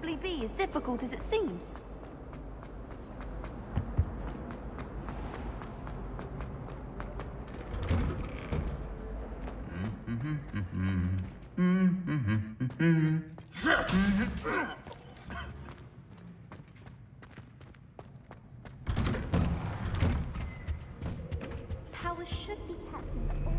possibly be as difficult as it seems? Power should be kept in the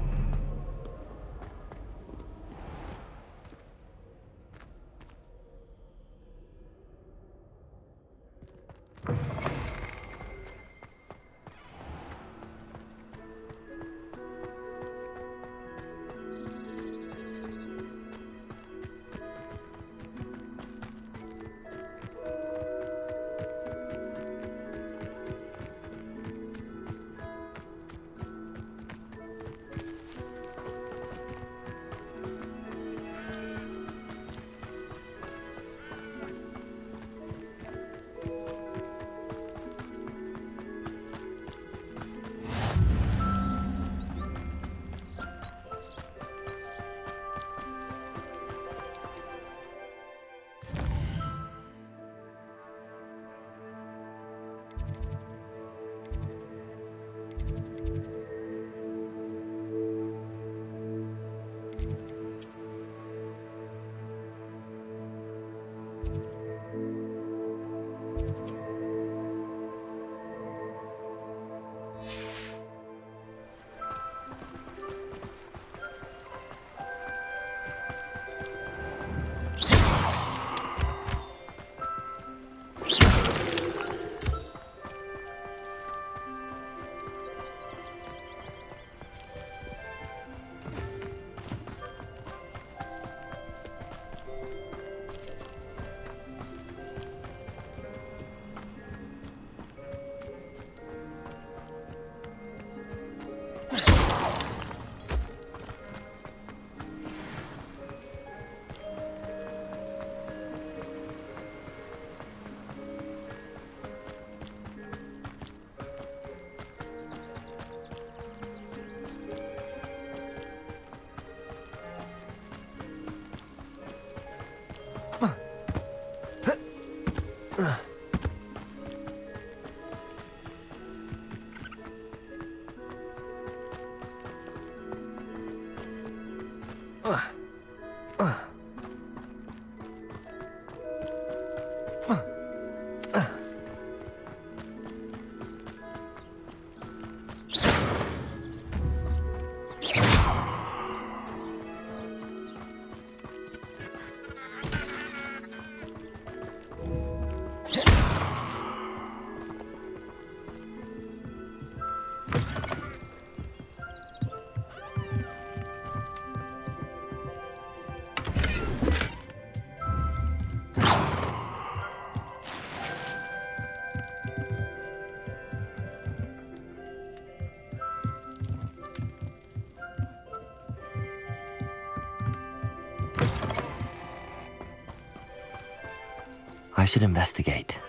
I should investigate.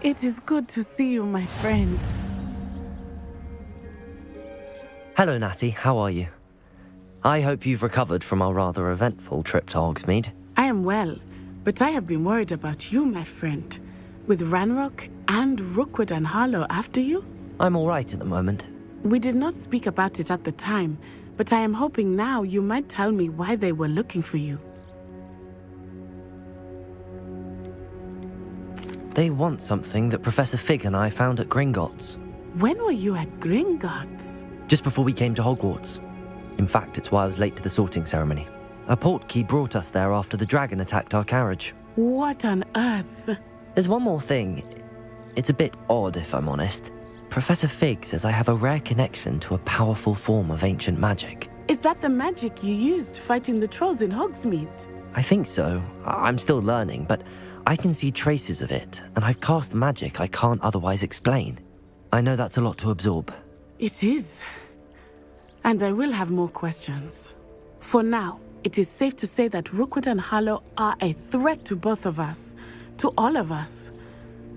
It is good to see you, my friend. Hello, Natty. How are you? I hope you've recovered from our rather eventful trip to Hogsmeade. I am well, but I have been worried about you, my friend. With Ranrock and Rookwood and Harlow after you? I'm all right at the moment. We did not speak about it at the time, but I am hoping now you might tell me why they were looking for you. They want something that Professor Fig and I found at Gringotts. When were you at Gringotts? Just before we came to Hogwarts. In fact, it's why I was late to the sorting ceremony. A portkey brought us there after the dragon attacked our carriage. What on earth? There's one more thing. It's a bit odd, if I'm honest. Professor Fig says I have a rare connection to a powerful form of ancient magic. Is that the magic you used fighting the trolls in Hogsmeade? I think so. I'm still learning, but I can see traces of it, and I've cast magic I can't otherwise explain. I know that's a lot to absorb. It is. And I will have more questions. For now, it is safe to say that Rookwood and Harlow are a threat to both of us, to all of us.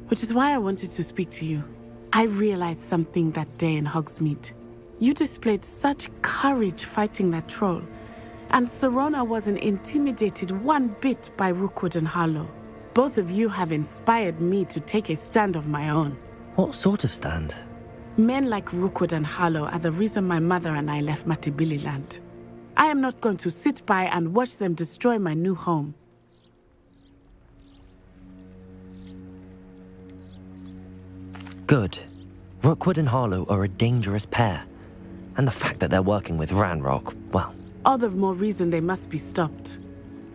Which is why I wanted to speak to you. I realized something that day in Hogsmeade. You displayed such courage fighting that troll, and Serona wasn't intimidated one bit by Rookwood and Harlow. Both of you have inspired me to take a stand of my own. What sort of stand? Men like Rookwood and Harlow are the reason my mother and I left Matibili land. I am not going to sit by and watch them destroy my new home. Good. Rookwood and Harlow are a dangerous pair. And the fact that they're working with Ranrock, well... All the more reason they must be stopped.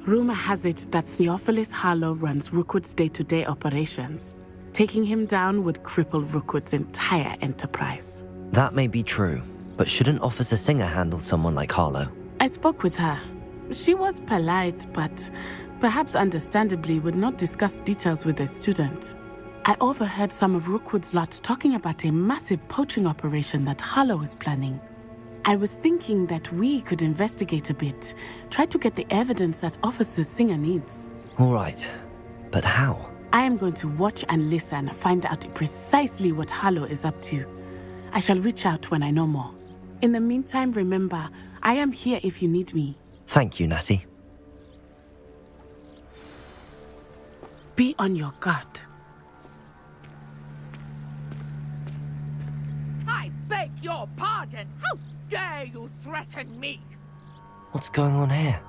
Rumor has it that Theophilus Harlow runs Rookwood's day-to-day operations. Taking him down would cripple Rookwood's entire enterprise. That may be true, but shouldn't Officer Singer handle someone like Harlow? I spoke with her. She was polite, but perhaps understandably would not discuss details with a student. I overheard some of Rookwood's lot talking about a massive poaching operation that Harlow is planning. I was thinking that we could investigate a bit, try to get the evidence that Officer Singer needs. All right, but how? I am going to watch and listen, find out precisely what Harlow is up to. I shall reach out when I know more. In the meantime, remember, I am here if you need me. Thank you, Natty. Be on your guard. I beg your pardon. How dare you threaten me? What's going on here?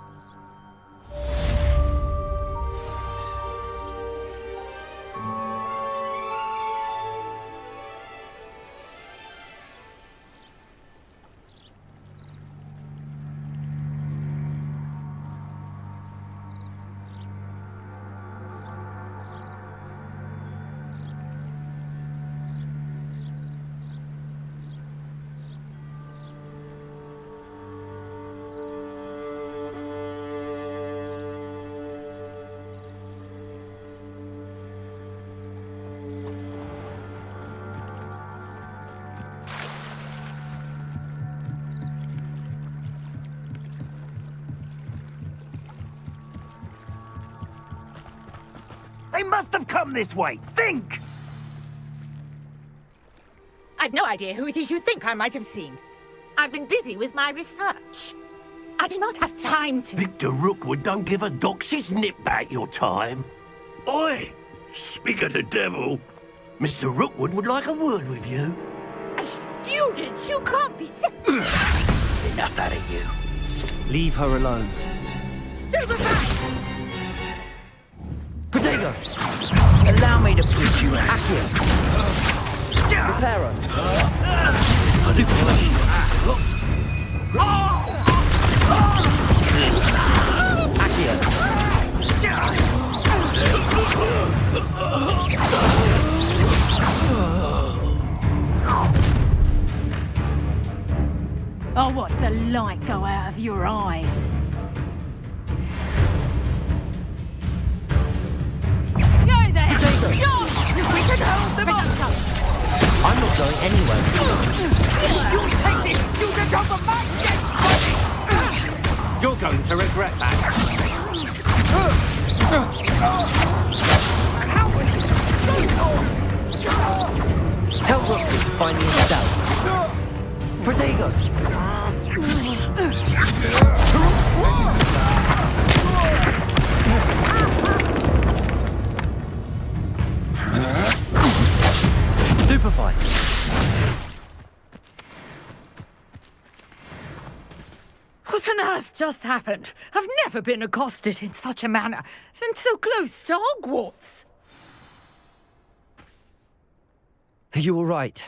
They must have come this way. Think! I've no idea who it is you think I might have seen. I've been busy with my research. I do not have time to... Victor Rookwood don't give a doxy's nip back your time. Oi! Speak of the devil. Mr. Rookwood would like a word with you. A student? You can't be Enough out of you. Leave her alone. Stupefy! Protego! Allow me to put you out. Accio! Reparo! I'll watch the light go out of your eyes. Go there! We can hold them off! I'm not going anywhere. You take this student over my dead body! You're going to regret that. Tell Rookwood to find me himself. Protego! Stupefy! What on earth just happened? I've never been accosted in such a manner, and so close to Hogwarts. Are you all right?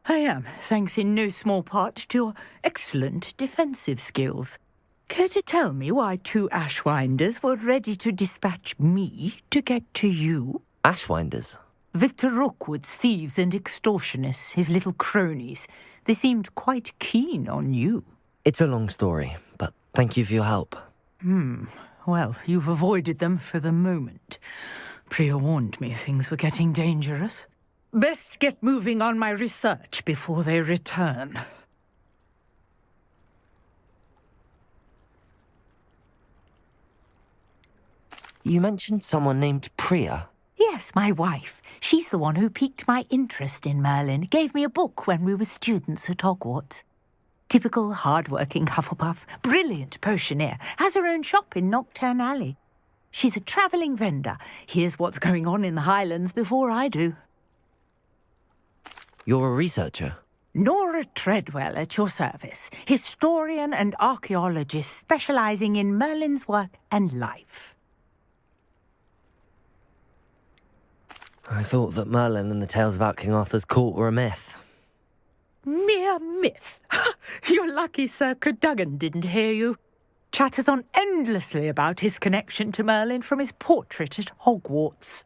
I am, thanks in no small part to your excellent defensive skills. Care to tell me why two Ashwinders were ready to dispatch me to get to you? Ashwinders? Victor Rookwood's thieves and extortionists, his little cronies. They seemed quite keen on you. It's a long story, but thank you for your help. Well, you've avoided them for the moment. Priya warned me things were getting dangerous. Best get moving on my research before they return. You mentioned someone named Priya. Yes, my wife. She's the one who piqued my interest in Merlin, gave me a book when we were students at Hogwarts. Typical hard-working Hufflepuff, brilliant potioneer, has her own shop in Knockturn Alley. She's a travelling vendor. Hears what's going on in the Highlands before I do. You're a researcher. Nora Treadwell at your service, historian and archaeologist specialising in Merlin's work and life. I thought that Merlin and the tales about King Arthur's court were a myth. Mere myth. You're lucky Sir Cadogan didn't hear you. Chatters on endlessly about his connection to Merlin from his portrait at Hogwarts.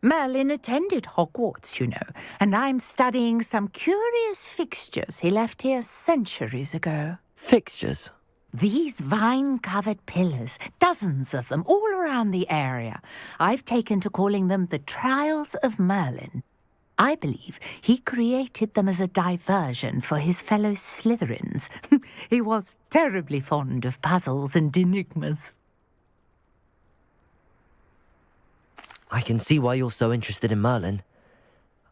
Merlin attended Hogwarts, you know, and I'm studying some curious fixtures he left here centuries ago. Fixtures? These vine-covered pillars, dozens of them all around the area. I've taken to calling them the Trials of Merlin. I believe he created them as a diversion for his fellow Slytherins. He was terribly fond of puzzles and enigmas. I can see why you're so interested in Merlin.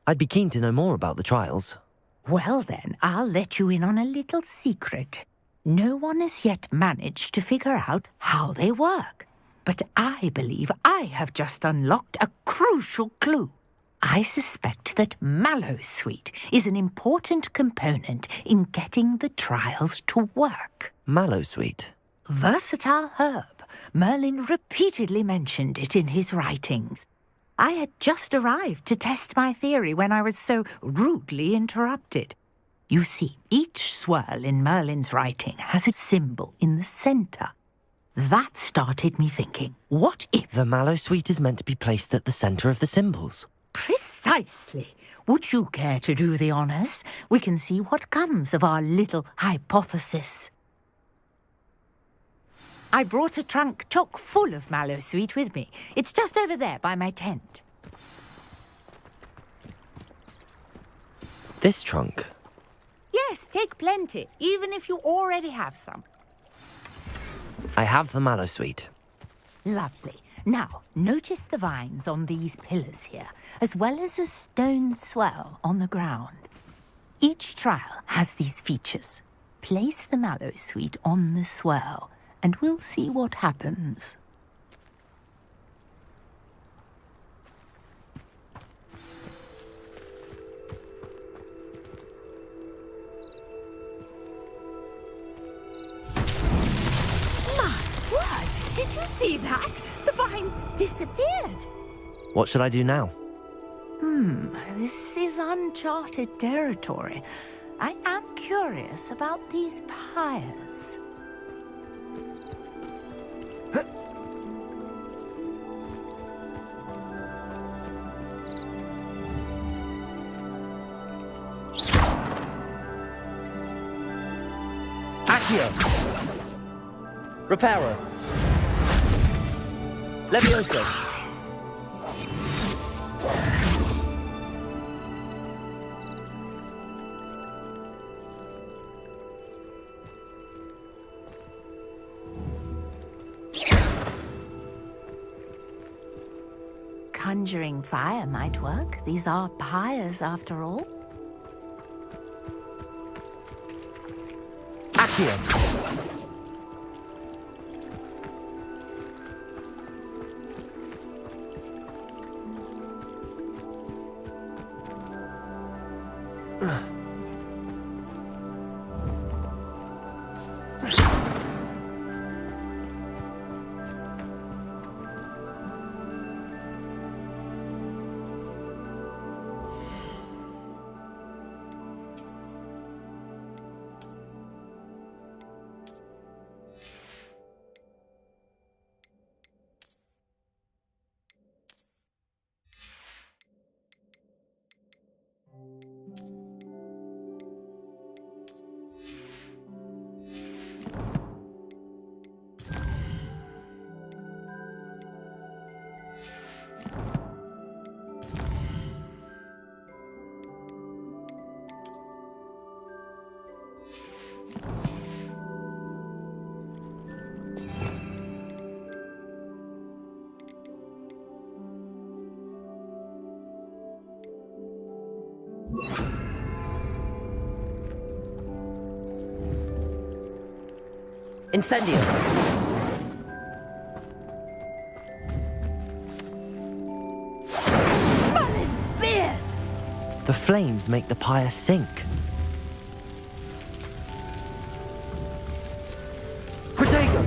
I'd be keen to know more about the trials. Well then, I'll let you in on a little secret. No one has yet managed to figure out how they work. But I believe I have just unlocked a crucial clue. I suspect that Mallowsweet is an important component in getting the trials to work. Mallowsweet? Versatile herb. Merlin repeatedly mentioned it in his writings. I had just arrived to test my theory when I was so rudely interrupted. You see, each swirl in Merlin's writing has a symbol in the centre. That started me thinking, what if... The Mallowsweet is meant to be placed at the centre of the symbols. Precisely. Would you care to do the honours? We can see what comes of our little hypothesis. I brought a trunk chock full of Mallowsweet with me. It's just over there by my tent. This trunk? Yes, take plenty, even if you already have some. I have the Mallowsweet. Lovely. Now, notice the vines on these pillars here, as well as a stone swell on the ground. Each trial has these features. Place the Mallowsweet on the swell, and we'll see what happens. Did you see that? The vines disappeared. What should I do now? This is uncharted territory. I am curious about these pyres. Accio! Reparo! Levioso! Conjuring fire might work. These are pyres, after all. Accio! Incendio! Merlin's beard! The flames make the pyre sink. Protego!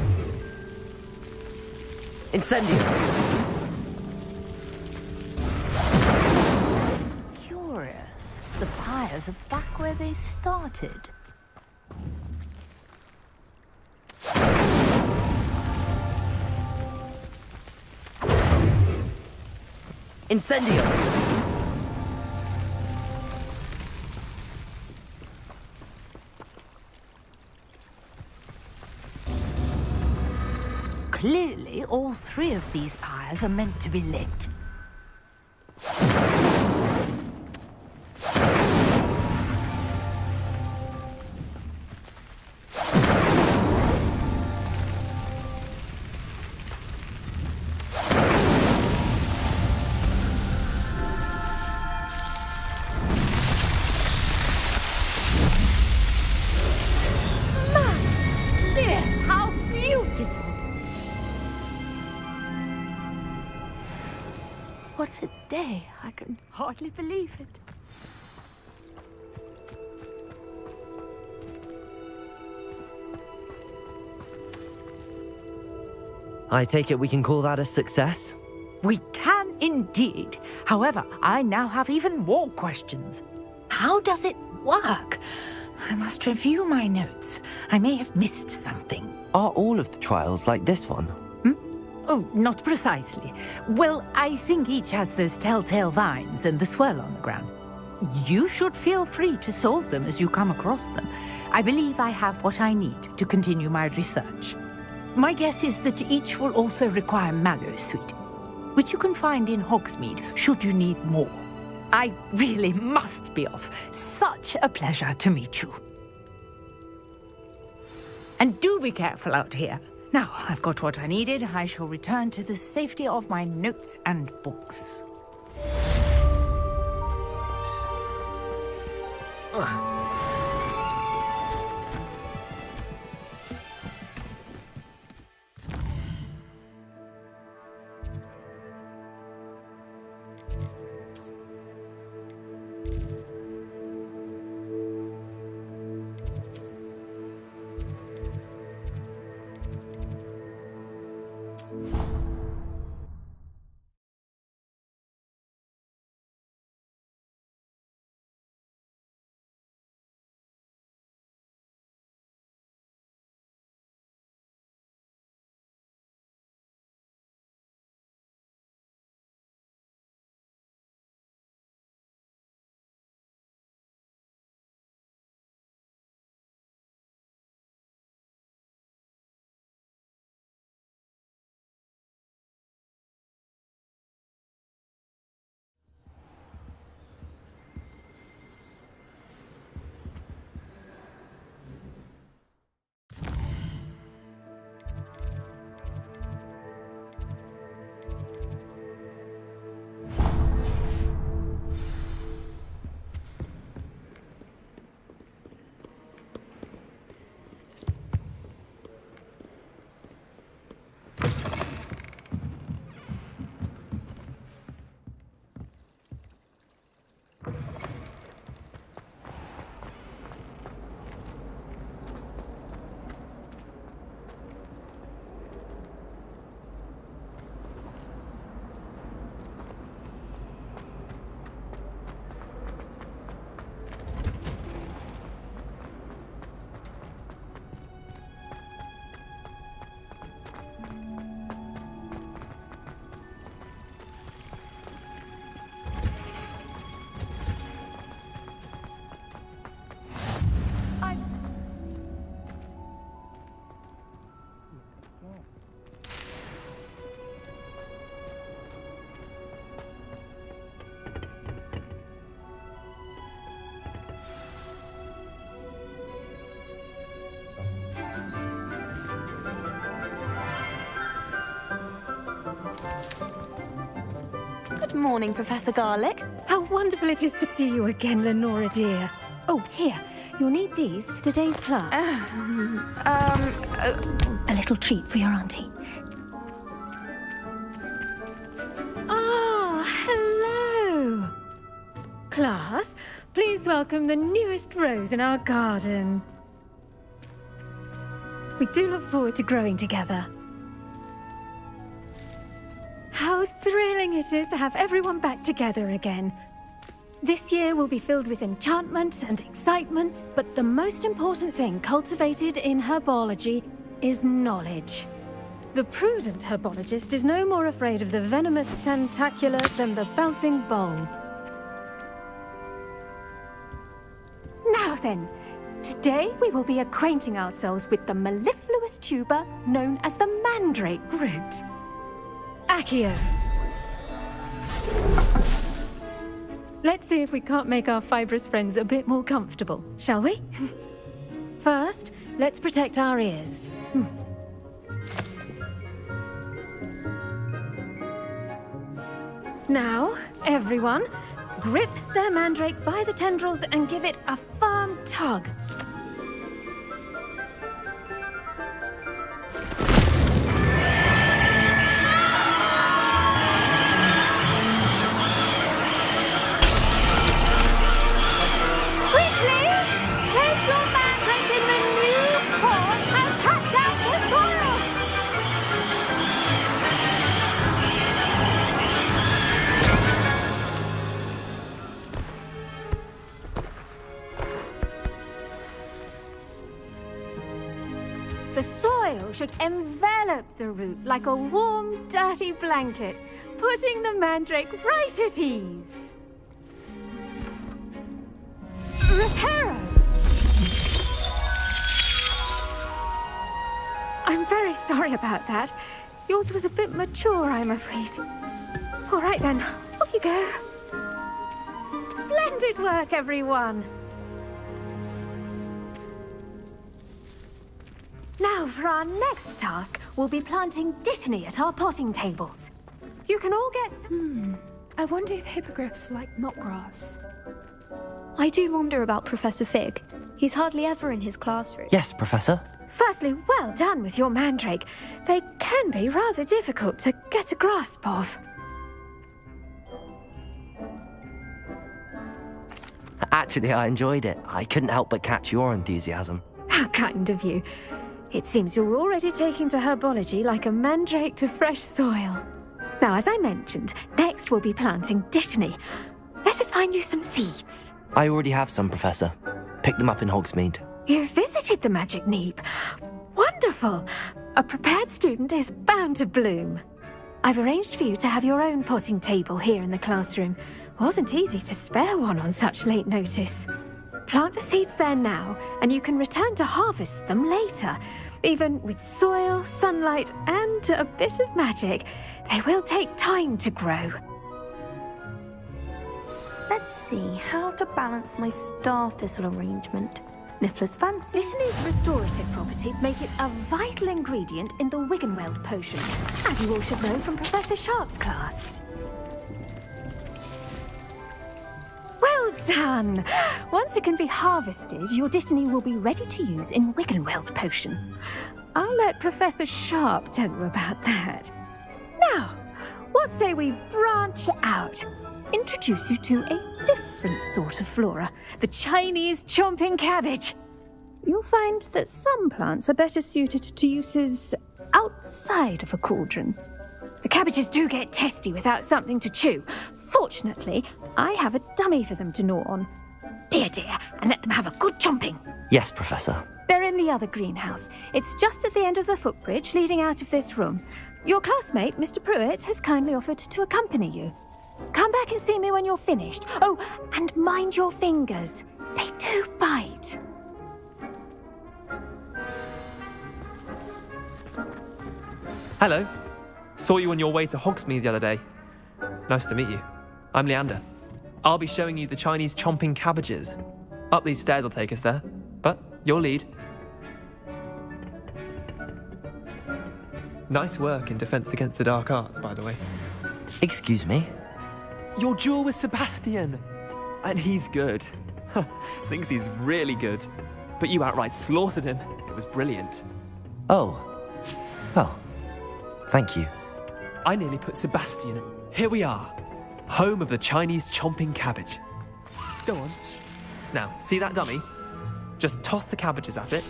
Incendio! Curious. The pyres are back where they started. Incendio! Clearly, all three of these pyres are meant to be lit. How beautiful! What a day. I can hardly believe it. I take it we can call that a success? We can indeed. However, I now have even more questions. How does it work? I must review my notes. I may have missed something. Are all of the trials like this one? Oh, not precisely. Well, I think each has those telltale vines and the swirl on the ground. You should feel free to solve them as you come across them. I believe I have what I need to continue my research. My guess is that each will also require Mallow Sweet, which you can find in Hogsmeade should you need more. I really must be off. Such a pleasure to meet you. And do be careful out here. Now, I've got what I needed. I shall return to the safety of my notes and books. Good morning, Professor Garlic. How wonderful it is to see you again, Lenora dear. Oh, here. You'll need these for today's class. A little treat for your auntie. Ah, hello! Class, please welcome the newest rose in our garden. We do look forward to growing together. How thrilling it is to have everyone back together again. This year will be filled with enchantment and excitement, but the most important thing cultivated in herbology is knowledge. The prudent herbologist is no more afraid of the venomous tentacula than the bouncing bulb. Now then, today we will be acquainting ourselves with the mellifluous tuber known as the mandrake root. Accio. Let's see if we can't make our fibrous friends a bit more comfortable, shall we? First, let's protect our ears. Now, everyone, grip their mandrake by the tendrils and give it a firm tug. Quickly! Place your mandrake in the new pot and cut down the soil! The soil should envelop the root like a warm, dirty blanket, putting the mandrake right at ease. Reparo! I'm very sorry about that. Yours was a bit mature, I'm afraid. All right then, off you go. Splendid work, everyone. Now, for our next task, we'll be planting dittany at our potting tables. You can all get I wonder if hippogriffs like knotgrass. I do wonder about Professor Fig. He's hardly ever in his classroom. Yes, Professor. Firstly, well done with your mandrake. They can be rather difficult to get a grasp of. Actually, I enjoyed it. I couldn't help but catch your enthusiasm. How kind of you. It seems you're already taking to herbology like a mandrake to fresh soil. Now, as I mentioned, next we'll be planting dittany. Let us find you some seeds. I already have some, Professor. Picked them up in Hogsmeade. You visited the Magic Neep. Wonderful! A prepared student is bound to bloom. I've arranged for you to have your own potting table here in the classroom. Wasn't easy to spare one on such late notice. Plant the seeds there now, and you can return to harvest them later. Even with soil, sunlight, and a bit of magic, they will take time to grow. Let's see how to balance my star thistle arrangement. Niffler's fancy. Dittany's restorative properties make it a vital ingredient in the Wiggenweld potion, as you all should know from Professor Sharp's class. Well done! Once it can be harvested, your dittany will be ready to use in Wiggenweld potion. I'll let Professor Sharp tell you about that. Now, what say we branch out? Introduce you to a different sort of flora, the Chinese chomping cabbage. You'll find that some plants are better suited to uses outside of a cauldron. The cabbages do get testy without something to chew. Fortunately, I have a dummy for them to gnaw on. Be a dear and let them have a good chomping. Yes, Professor. They're in the other greenhouse. It's just at the end of the footbridge leading out of this room. Your classmate, Mr. Pruitt, has kindly offered to accompany you. Come back and see me when you're finished. Oh, and mind your fingers. They do bite. Hello. Saw you on your way to Hogsmeade the other day. Nice to meet you. I'm Leander. I'll be showing you the Chinese chomping cabbages. Up these stairs will take us there, but your lead. Nice work in Defense Against the Dark Arts, by the way. Excuse me? Your duel with Sebastian! And he's good. Thinks he's really good. But you outright slaughtered him. It was brilliant. Oh, Well, thank you. I nearly put Sebastian. Here we are, home of the Chinese chomping cabbage. Go on. Now, see that dummy? Just toss the cabbages at it,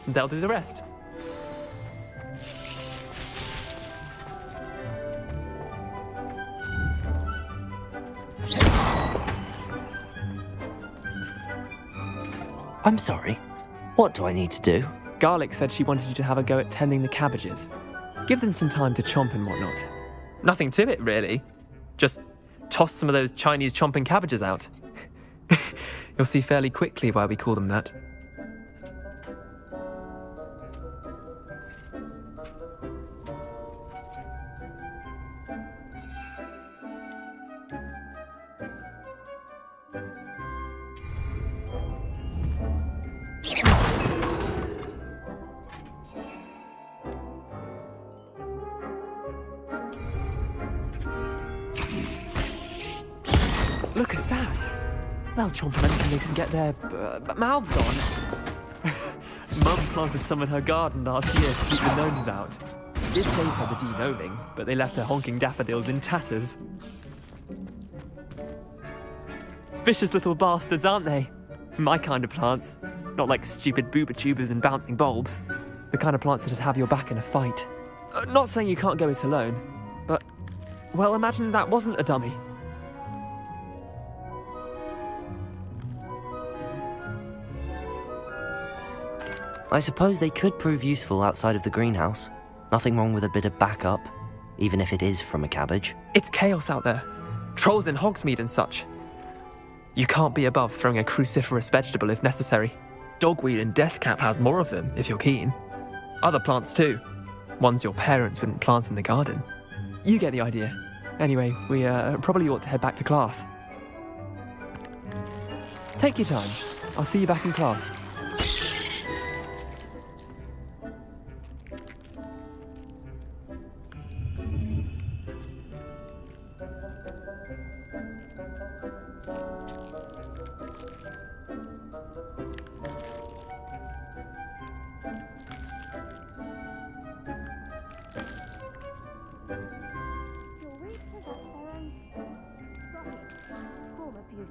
and they'll do the rest. I'm sorry. What do I need to do? Garlic said she wanted you to have a go at tending the cabbages. Give them some time to chomp and whatnot. Nothing to it, really. Just toss some of those Chinese chomping cabbages out. You'll see fairly quickly why we call them that. Look at that! They'll chomp on anything they can get their mouths on. Mum planted some in her garden last year to keep the gnomes out. It did save her the de-gnoming, but they left her honking daffodils in tatters. Vicious little bastards, aren't they? My kind of plants. Not like stupid booba tubers and bouncing bulbs. The kind of plants that'd have your back in a fight. Not saying you can't go it alone, but, well, imagine that wasn't a dummy. I suppose they could prove useful outside of the greenhouse. Nothing wrong with a bit of backup, even if it is from a cabbage. It's chaos out there. Trolls in Hogsmeade and such. You can't be above throwing a cruciferous vegetable if necessary. Dogweed and deathcap has more of them, if you're keen. Other plants too. Ones your parents wouldn't plant in the garden. You get the idea. Anyway, we probably ought to head back to class. Take your time. I'll see you back in class. Your race has got their own form of beauty.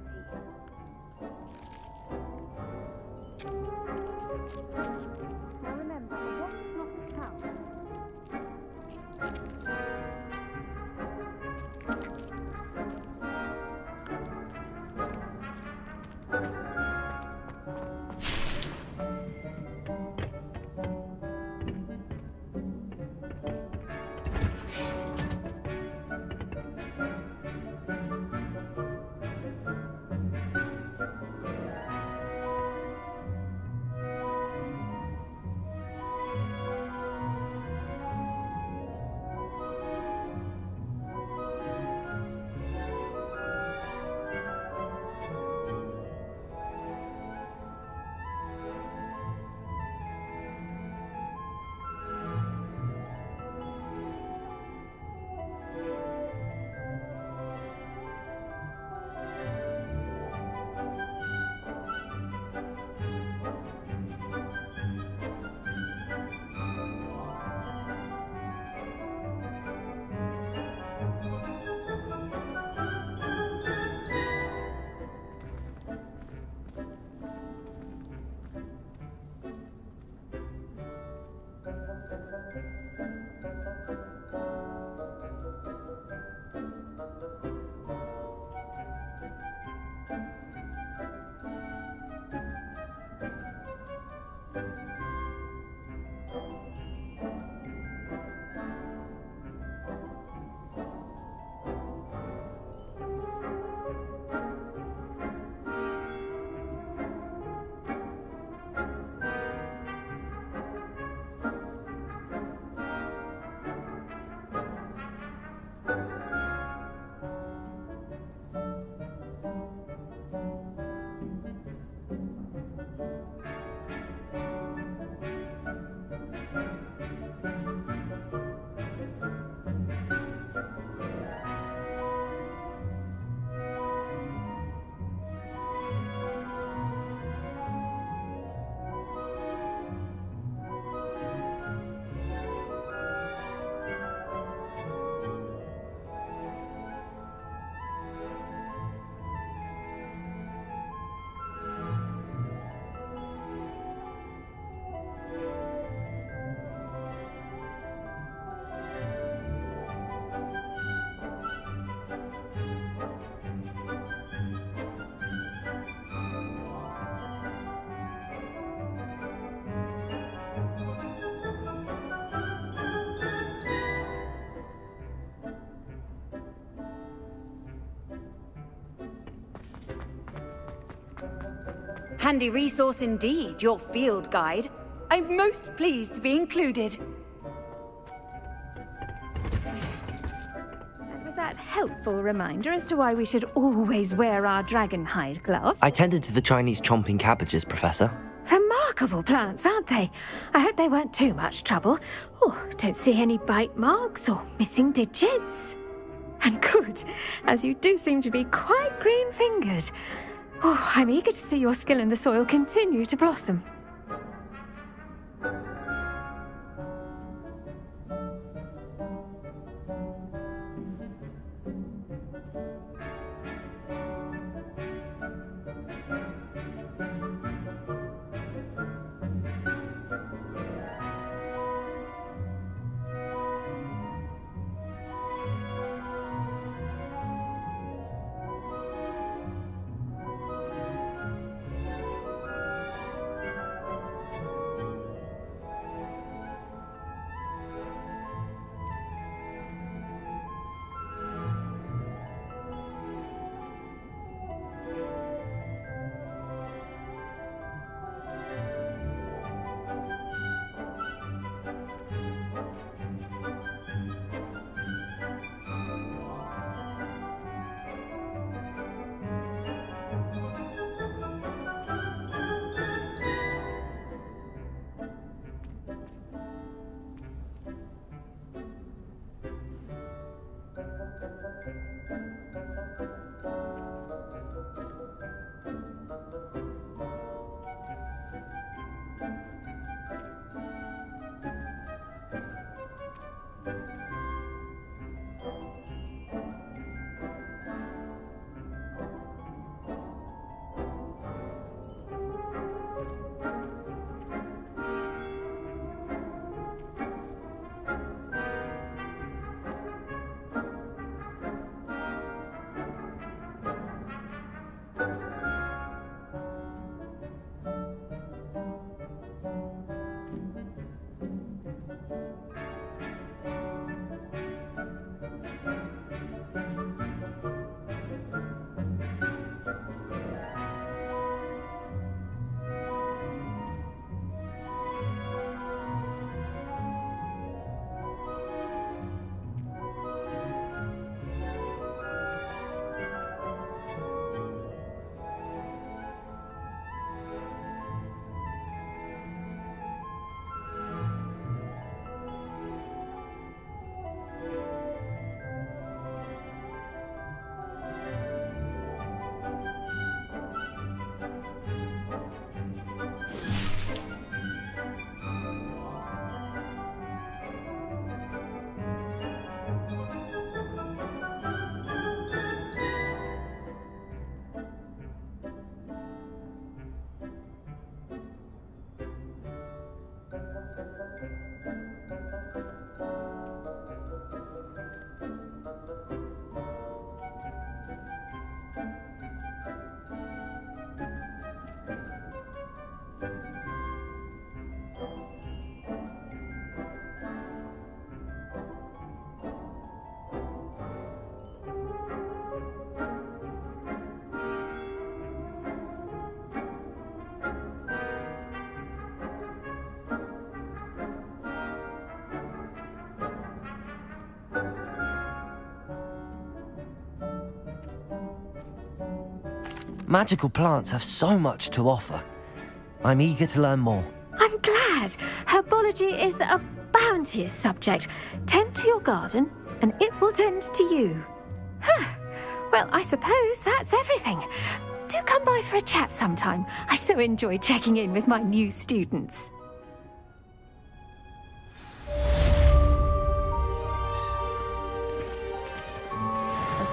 Handy resource indeed, your field guide. I'm most pleased to be included. And with that helpful reminder as to why we should always wear our dragon hide gloves. I tended to the Chinese chomping cabbages, Professor. Remarkable plants, aren't they? I hope they weren't too much trouble. Oh, don't see any bite marks or missing digits. And good, as you do seem to be quite green-fingered. Oh, I'm eager to see your skill in the soil continue to blossom. Magical plants have so much to offer. I'm eager to learn more. I'm glad. Herbology is a bounteous subject. Tend to your garden, and it will tend to you. Huh. Well, I suppose that's everything. Do come by for a chat sometime. I so enjoy checking in with my new students.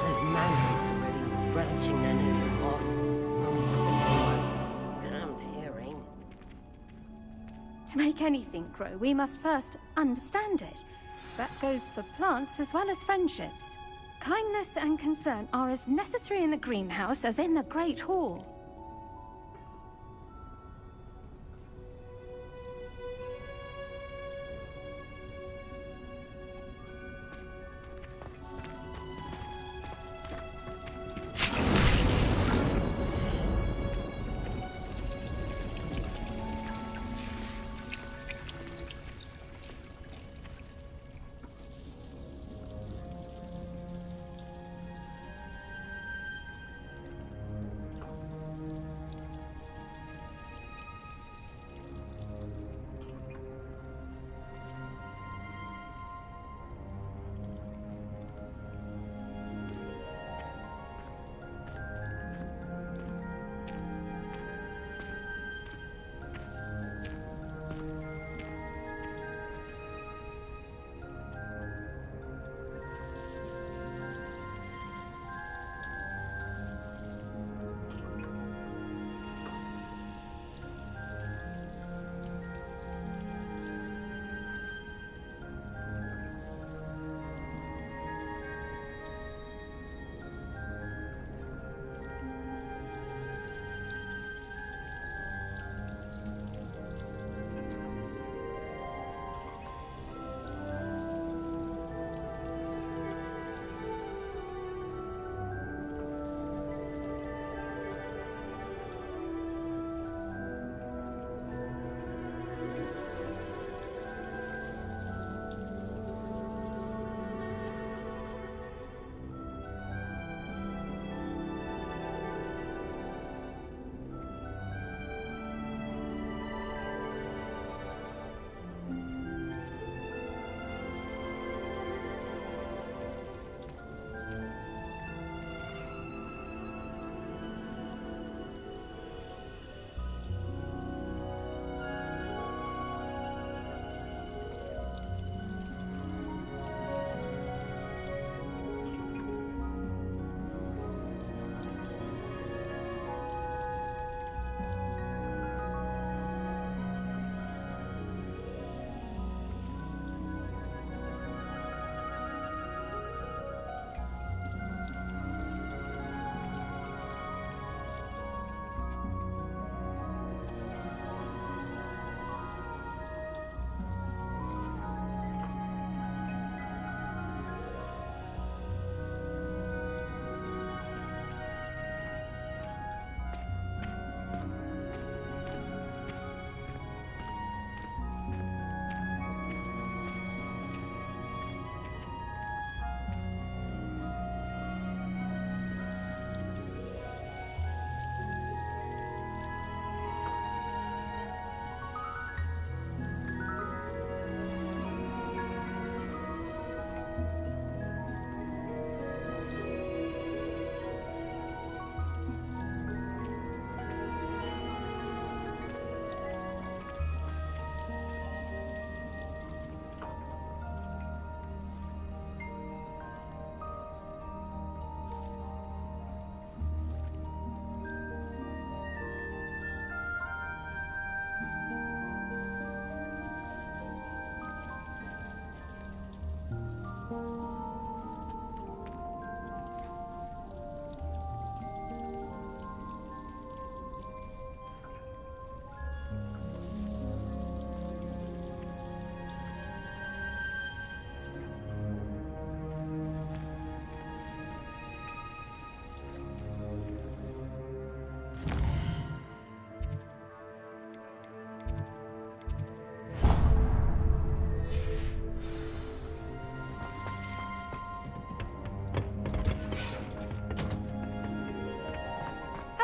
Those mandrake already relishing their new pots. Oh, damned hearing. To make anything grow, we must first understand it. That goes for plants as well as friendships. Kindness and concern are as necessary in the greenhouse as in the Great Hall.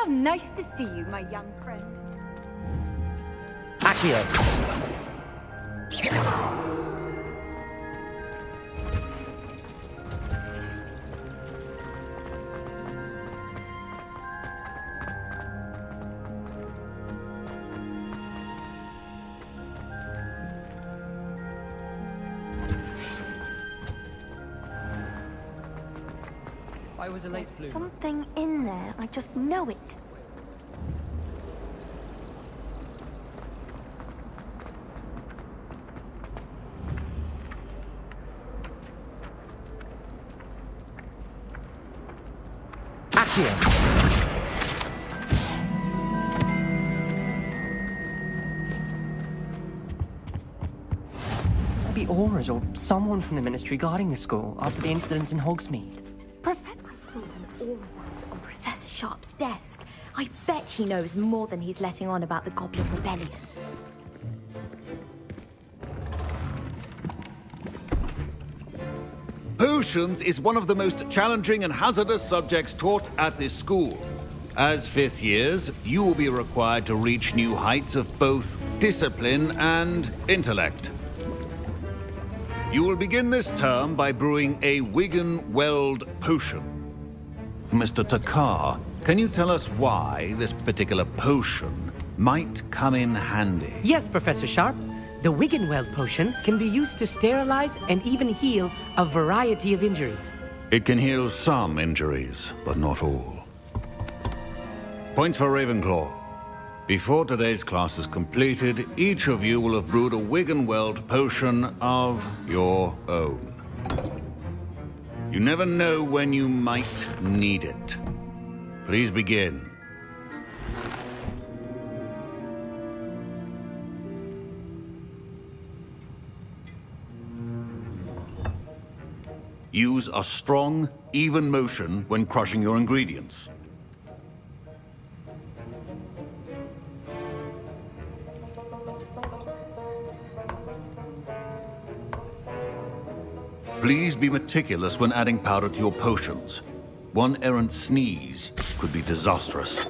nice to see you, my young friend. Accio! I was a late There's bloomer. something in there. I just know it. Accio! Maybe Aura's or someone from the Ministry guarding the school after the incident in Hogsmeade. Professor, I saw him all around on Professor Sharp's desk. I bet he knows more than he's letting on about the Goblin Rebellion. Potions is one of the most challenging and hazardous subjects taught at this school. As fifth years, you will be required to reach new heights of both discipline and intellect. You will begin this term by brewing a Wigan-Weld potion. Mr. Takar, can you tell us why this particular potion might come in handy? Yes, Professor Sharp. The Wigan-Weld potion can be used to sterilize and even heal a variety of injuries. It can heal some injuries, but not all. Points for Ravenclaw. Before today's class is completed, each of you will have brewed a Wigan-Weld potion of your own. You never know when you might need it. Please begin. Use a strong, even motion when crushing your ingredients. Please be meticulous when adding powder to your potions. One errant sneeze could be disastrous.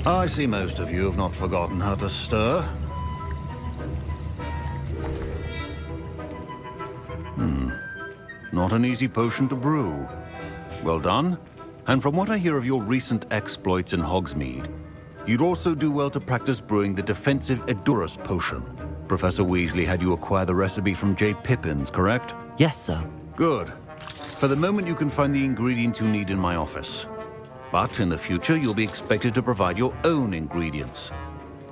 I see most of you have not forgotten how to stir. Not an easy potion to brew. Well done. And from what I hear of your recent exploits in Hogsmeade, you'd also do well to practice brewing the defensive Edurus potion. Professor Weasley had you acquire the recipe from J. Pippins, correct? Yes, sir. Good. For the moment, you can find the ingredients you need in my office. But in the future, you'll be expected to provide your own ingredients.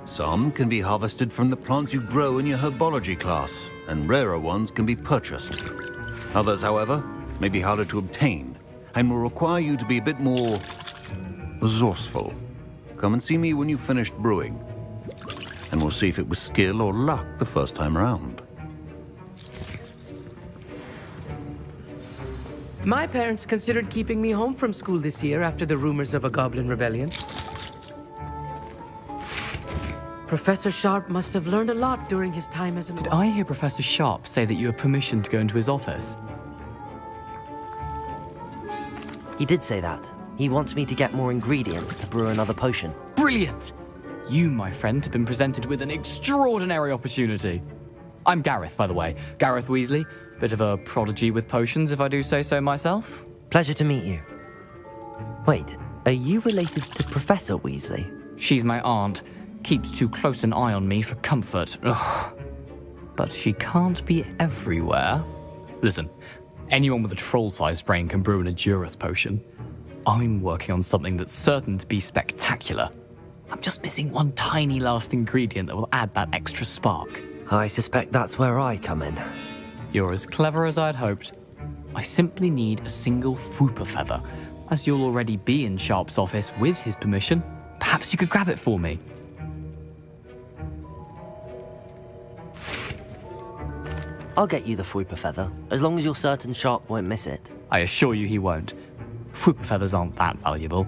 Some can be harvested from the plants you grow in your herbology class, and rarer ones can be purchased. Others, however, may be harder to obtain, and will require you to be a bit more resourceful. Come and see me when you've finished brewing, and we'll see if it was skill or luck the first time around. My parents considered keeping me home from school this year after the rumors of a Goblin Rebellion. Professor Sharp must have learned a lot during his time as an... Did I hear Professor Sharp say that you have permission to go into his office? He did say that. He wants me to get more ingredients to brew another potion. Brilliant! You, my friend, have been presented with an extraordinary opportunity. I'm Gareth, by the way. Gareth Weasley. Bit of a prodigy with potions, if I do say so myself. Pleasure to meet you. Wait, are you related to Professor Weasley? She's my aunt. Keeps too close an eye on me for comfort. Ugh. But she can't be everywhere. Listen, anyone with a troll-sized brain can brew an Edurus potion. I'm working on something that's certain to be spectacular. I'm just missing one tiny last ingredient that will add that extra spark. I suspect that's where I come in. You're as clever as I'd hoped. I simply need a single Fwooper feather. As you'll already be in Sharp's office with his permission, perhaps you could grab it for me. I'll get you the Fwooper feather, as long as you're certain Sharp won't miss it. I assure you he won't. Fwooper feathers aren't that valuable.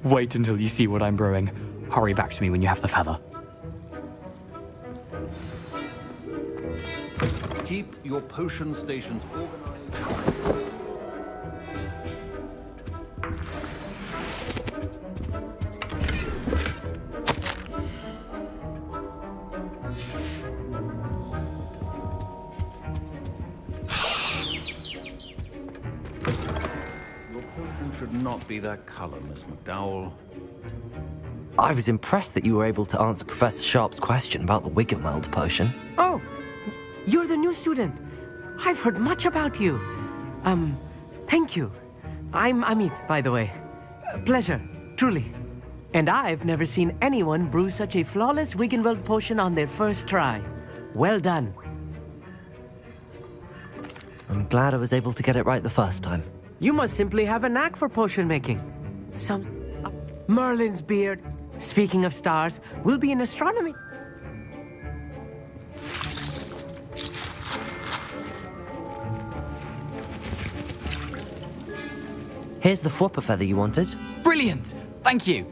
Wait until you see what I'm brewing. Hurry back to me when you have the feather. Keep your potion stations organized. Your potion should not be that color, Miss McDowell. I was impressed that you were able to answer Professor Sharp's question about the Wiggenweld potion. Oh, you're the new student. I've heard much about you. Thank you. I'm Amit, by the way. Pleasure, truly. And I've never seen anyone brew such a flawless Wiggenweld potion on their first try. Well done. I'm glad I was able to get it right the first time. You must simply have a knack for potion making. Merlin's beard, speaking of stars, will be in astronomy. Here's the Fwooper feather you wanted. Brilliant! Thank you!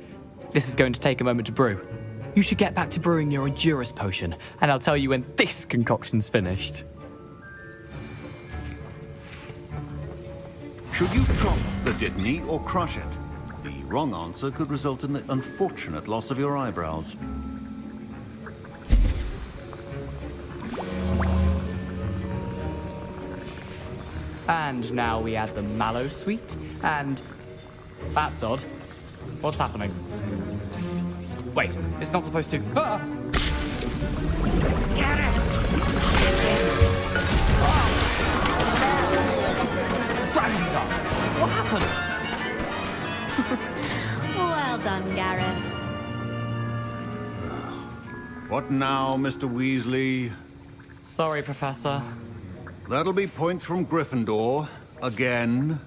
This is going to take a moment to brew. You should get back to brewing your Endurus potion, and I'll tell you when this concoction's finished. Should you chop the Dittany or crush it? The wrong answer could result in the unfortunate loss of your eyebrows. And now we add the mallow sweet, and... That's odd. What's happening? Wait, it's not supposed to... Ah! Get it! Gravity dog! What happened? Well done, Gareth. What now, Mr. Weasley? Sorry, Professor. That'll be points from Gryffindor. Again.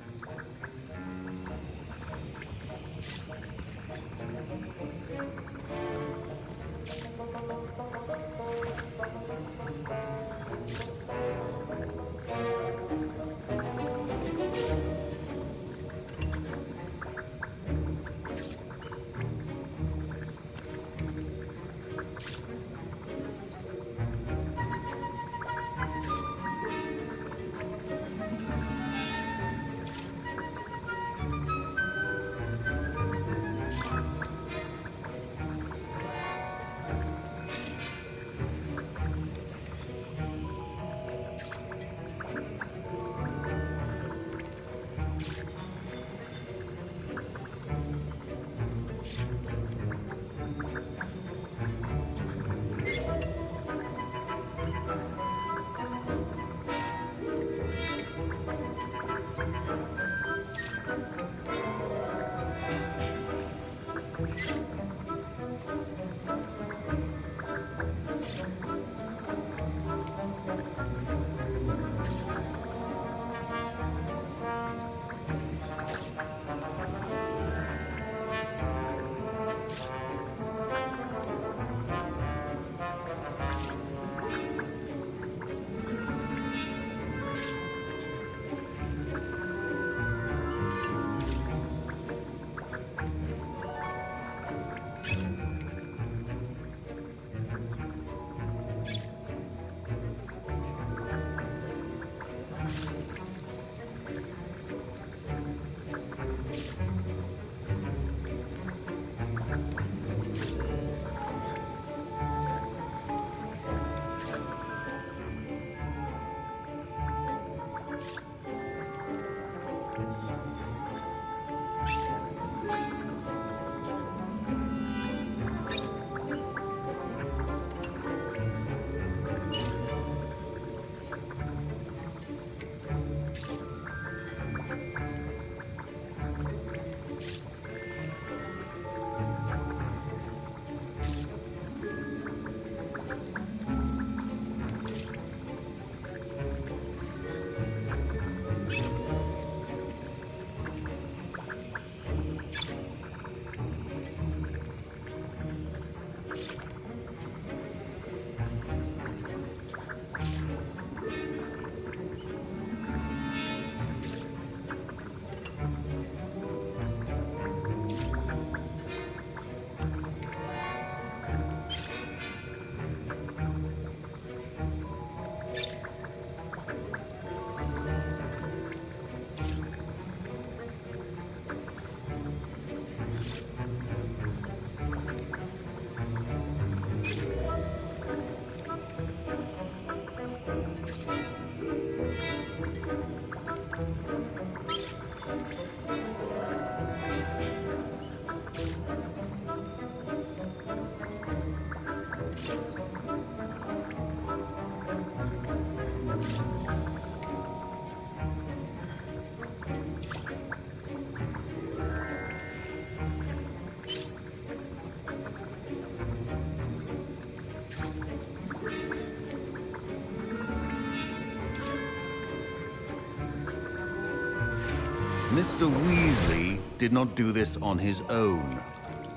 Mr. Weasley did not do this on his own.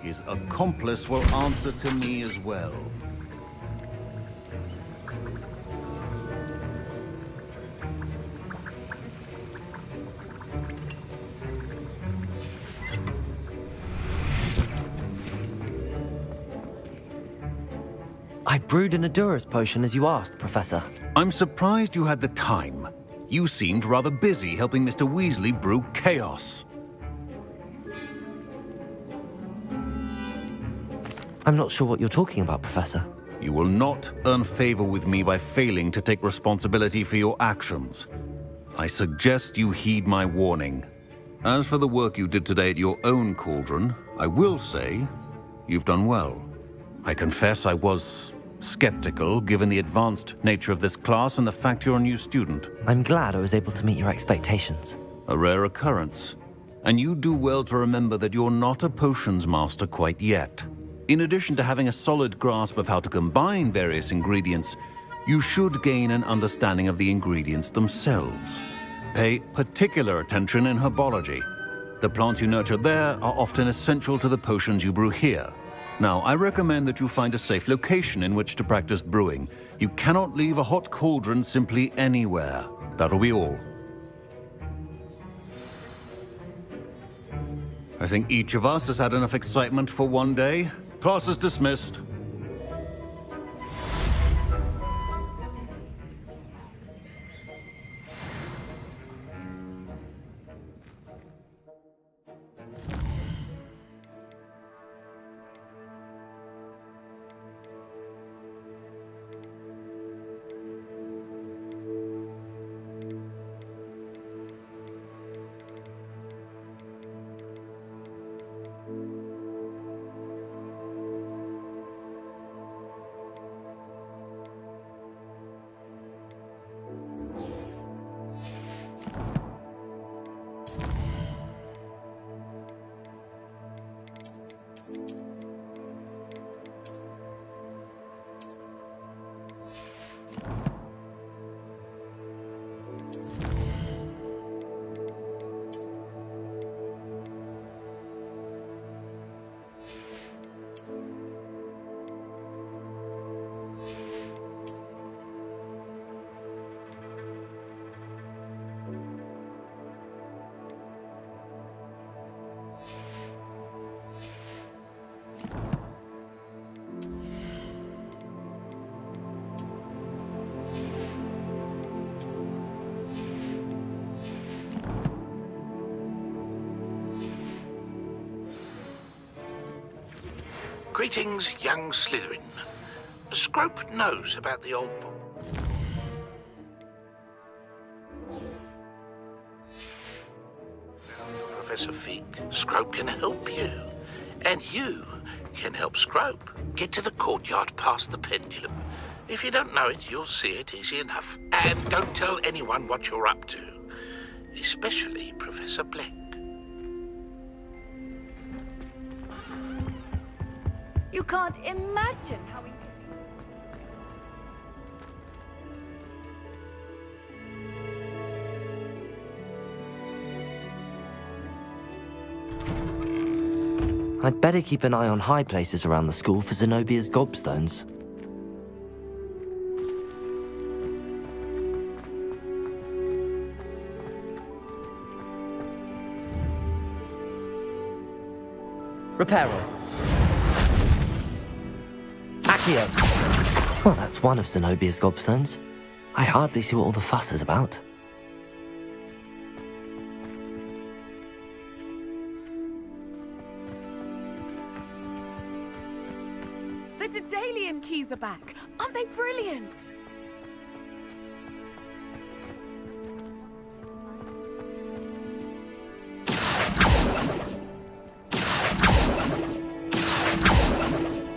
His accomplice will answer to me as well. I brewed an Adura's potion as you asked, Professor. I'm surprised you had the time. You seemed rather busy helping Mr. Weasley brew chaos. I'm not sure what you're talking about, Professor. You will not earn favor with me by failing to take responsibility for your actions. I suggest you heed my warning. As for the work you did today at your own cauldron, I will say you've done well. I confess I was skeptical, given the advanced nature of this class and the fact you're a new student. I'm glad I was able to meet your expectations. A rare occurrence. And you do well to remember that you're not a potions master quite yet. In addition to having a solid grasp of how to combine various ingredients, you should gain an understanding of the ingredients themselves. Pay particular attention in herbology. The plants you nurture there are often essential to the potions you brew here. Now, I recommend that you find a safe location in which to practice brewing. You cannot leave a hot cauldron simply anywhere. That'll be all. I think each of us has had enough excitement for one day. Class is dismissed. Greetings, young Slytherin. Scrope knows about the old book. Professor Fig, Scrope can help you. And you can help Scrope. Get to the courtyard past the pendulum. If you don't know it, you'll see it easy enough. And don't tell anyone what you're up to. Especially Professor Black. You can't imagine how we... I'd better keep an eye on high places around the school for Zenobia's gobstones. Reparo. Accio. Well, that's one of Zenobia's gobstones. I hardly see what all the fuss is about. The Daedalian keys are back. Aren't they brilliant?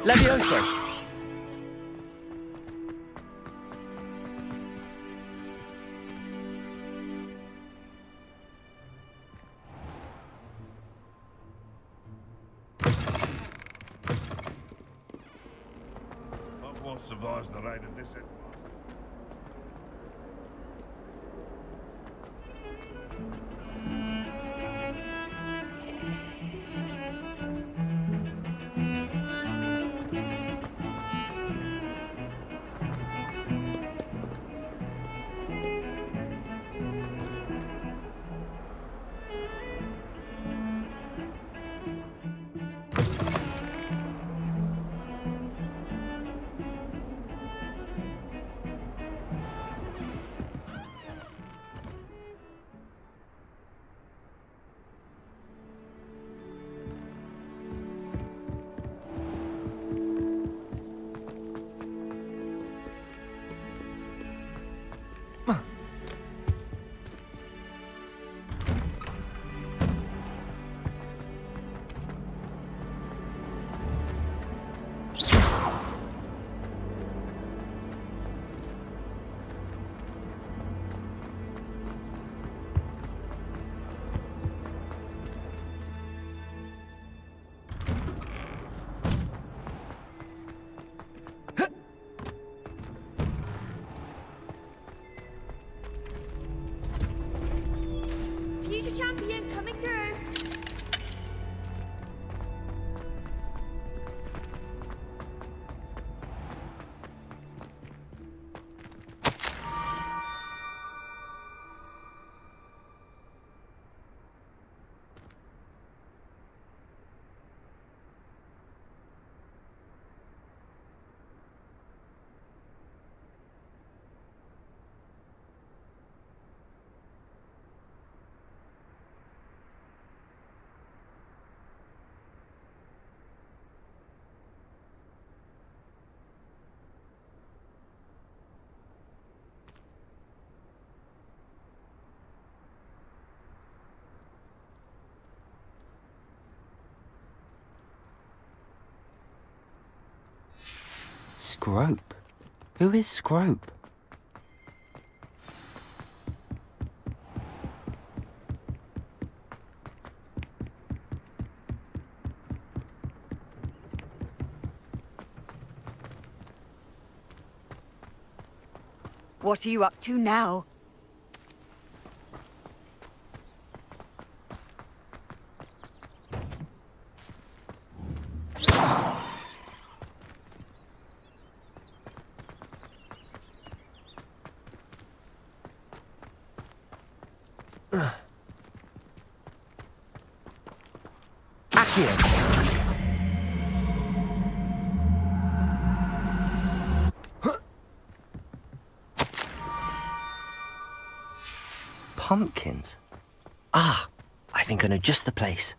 Levioso. Hogwarts survives the raid of this. Future champion coming through. Scrope? Who is Scrope? What are you up to now? Pumpkins? Ah, I think I know just the place.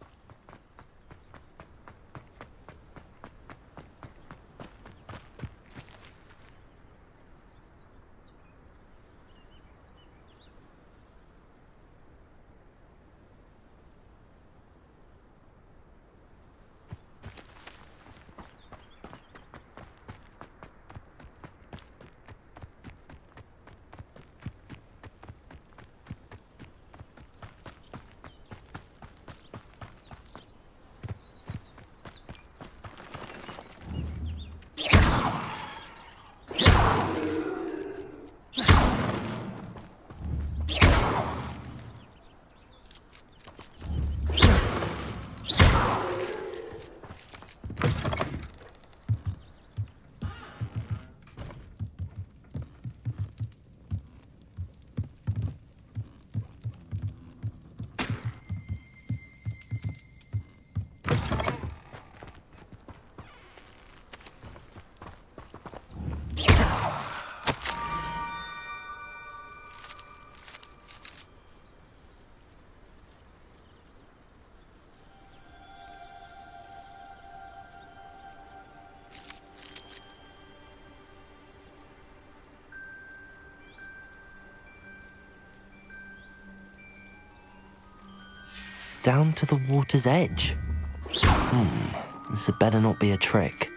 Down to the water's edge. This had better not be a trick.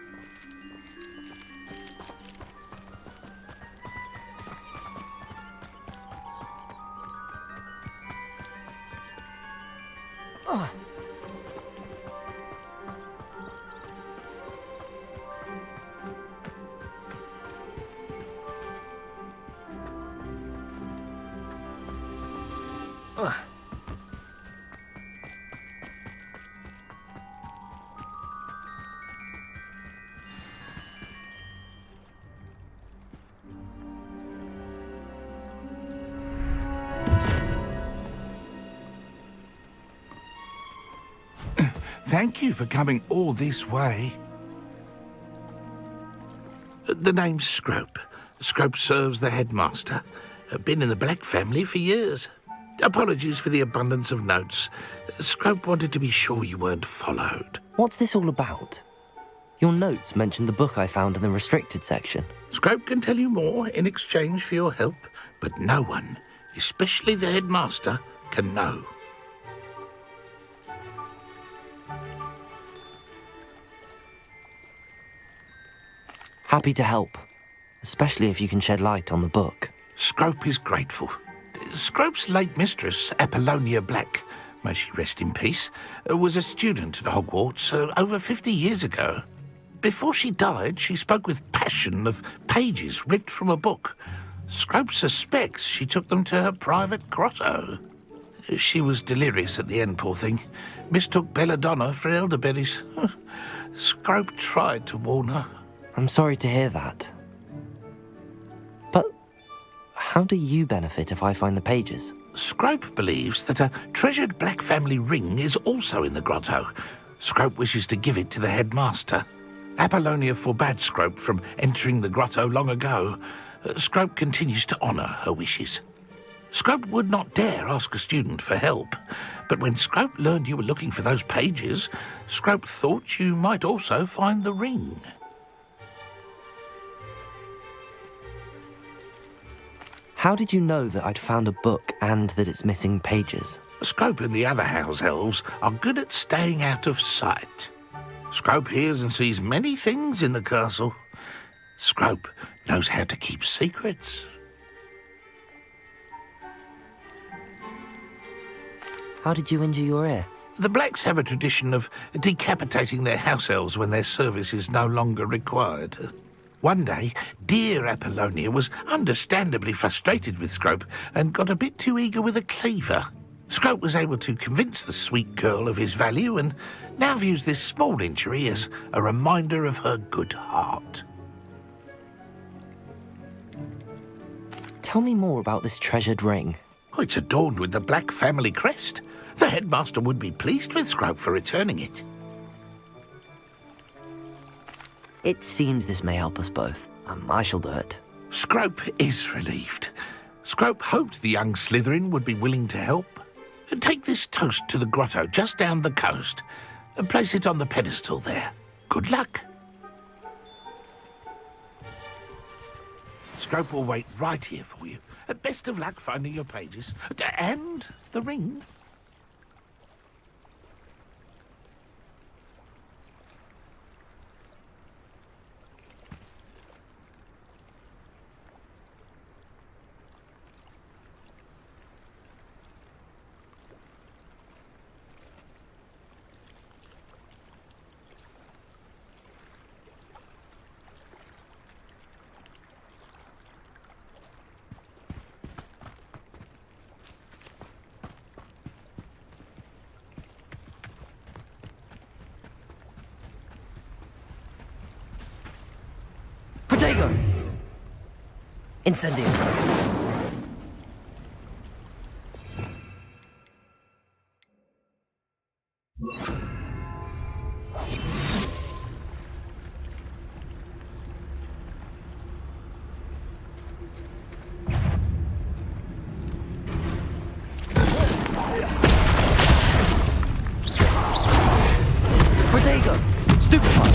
Thank you for coming all this way. The name's Scrope. Scrope serves the headmaster. Been in the Black family for years. Apologies for the abundance of notes. Scrope wanted to be sure you weren't followed. What's this all about? Your notes mentioned the book I found in the restricted section. Scrope can tell you more in exchange for your help, but no one, especially the headmaster, can know. Happy to help, especially if you can shed light on the book. Scrope is grateful. Scrope's late mistress, Apollonia Black, may she rest in peace, was a student at Hogwarts over 50 years ago. Before she died, she spoke with passion of pages ripped from a book. Scrope suspects she took them to her private grotto. She was delirious at the end, poor thing. Mistook belladonna for elderberries. Scrope tried to warn her. I'm sorry to hear that. But how do you benefit if I find the pages? Scrope believes that a treasured Black family ring is also in the grotto. Scrope wishes to give it to the headmaster. Apollonia forbade Scrope from entering the grotto long ago. Scrope continues to honour her wishes. Scrope would not dare ask a student for help, but when Scrope learned you were looking for those pages, Scrope thought you might also find the ring. How did you know that I'd found a book and that it's missing pages? Scrope and the other house elves are good at staying out of sight. Scrope hears and sees many things in the castle. Scrope knows how to keep secrets. How did you injure your ear? The Blacks have a tradition of decapitating their house elves when their service is no longer required. One day, dear Apollonia was understandably frustrated with Scrope and got a bit too eager with a cleaver. Scrope was able to convince the sweet girl of his value and now views this small injury as a reminder of her good heart. Tell me more about this treasured ring. Oh, it's adorned with the Black family crest. The headmaster would be pleased with Scrope for returning it. It seems this may help us both. I shall do it. Scrope is relieved. Scrope hoped the young Slytherin would be willing to help. Take this toast to the grotto just down the coast and place it on the pedestal there. Good luck. Scrope will wait right here for you. Best of luck finding your pages. And the ring. Protego! Incendio! Protego! Stupid time!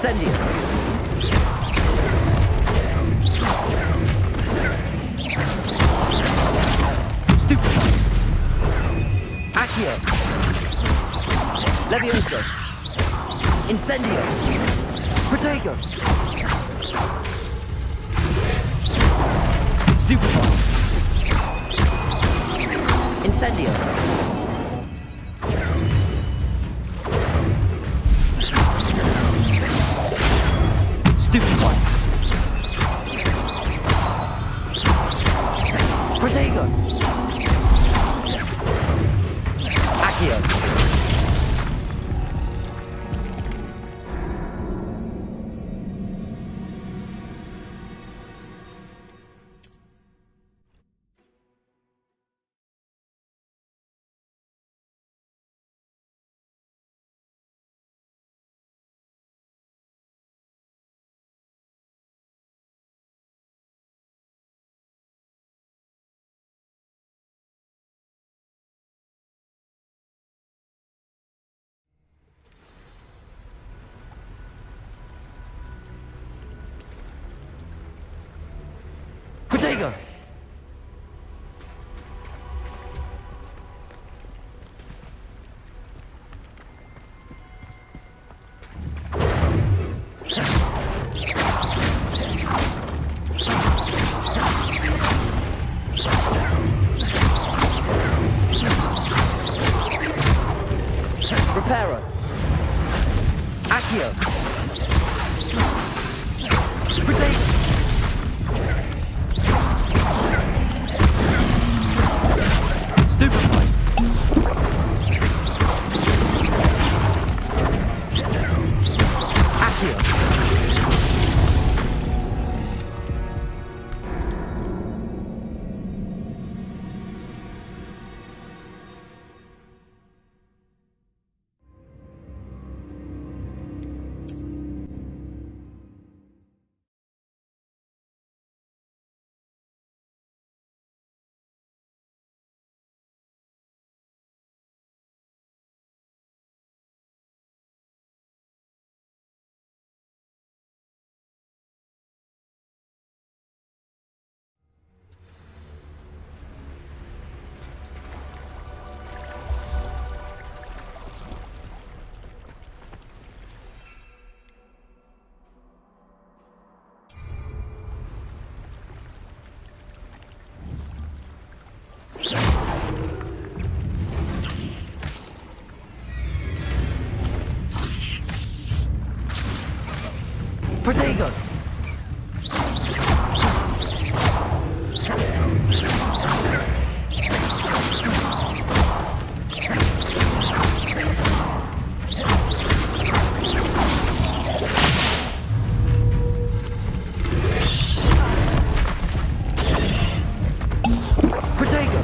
Incendio. Stupefy. Accio. Levioso. Incendio. Protego. Stupefy. Incendio. Stupefy. Protego. Accio. Protego. Reparo. Accio. Protego. Stupefy. Accio. Protego. Protego.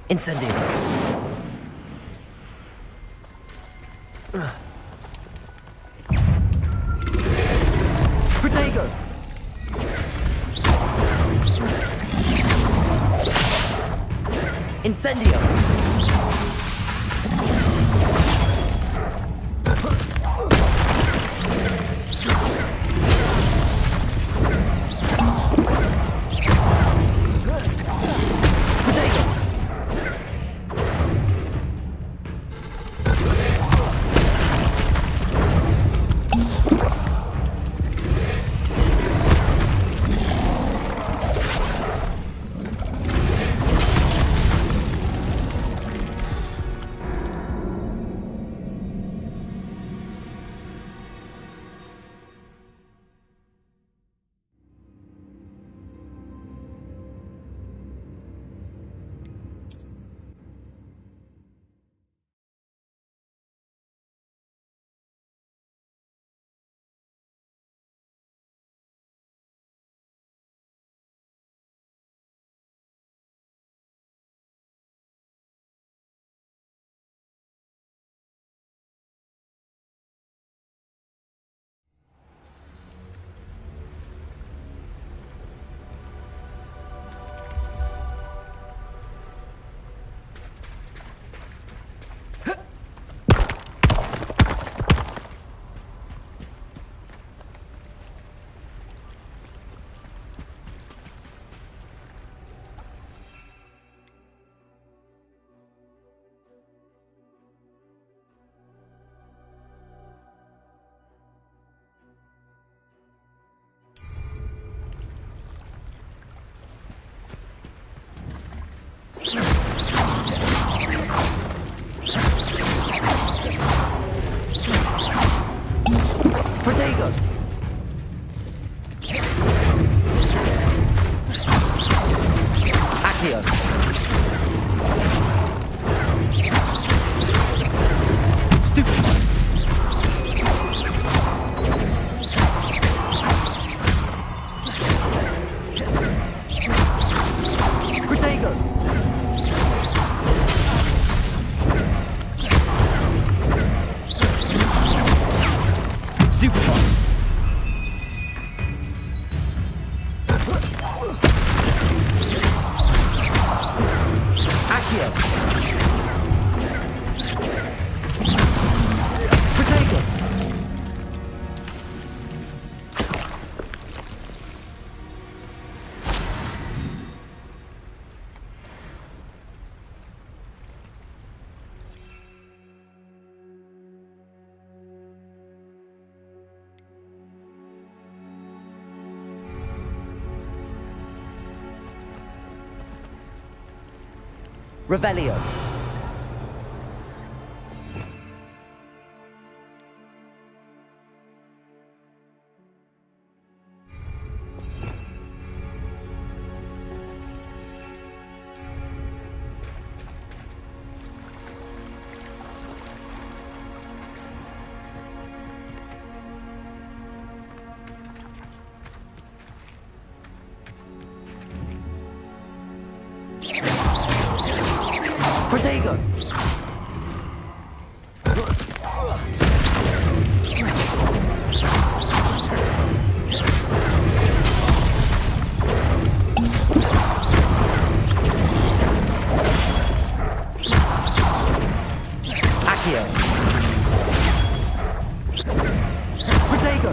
Incendio. Protego. Incendio. Revelio. Protego! Accio! Protego!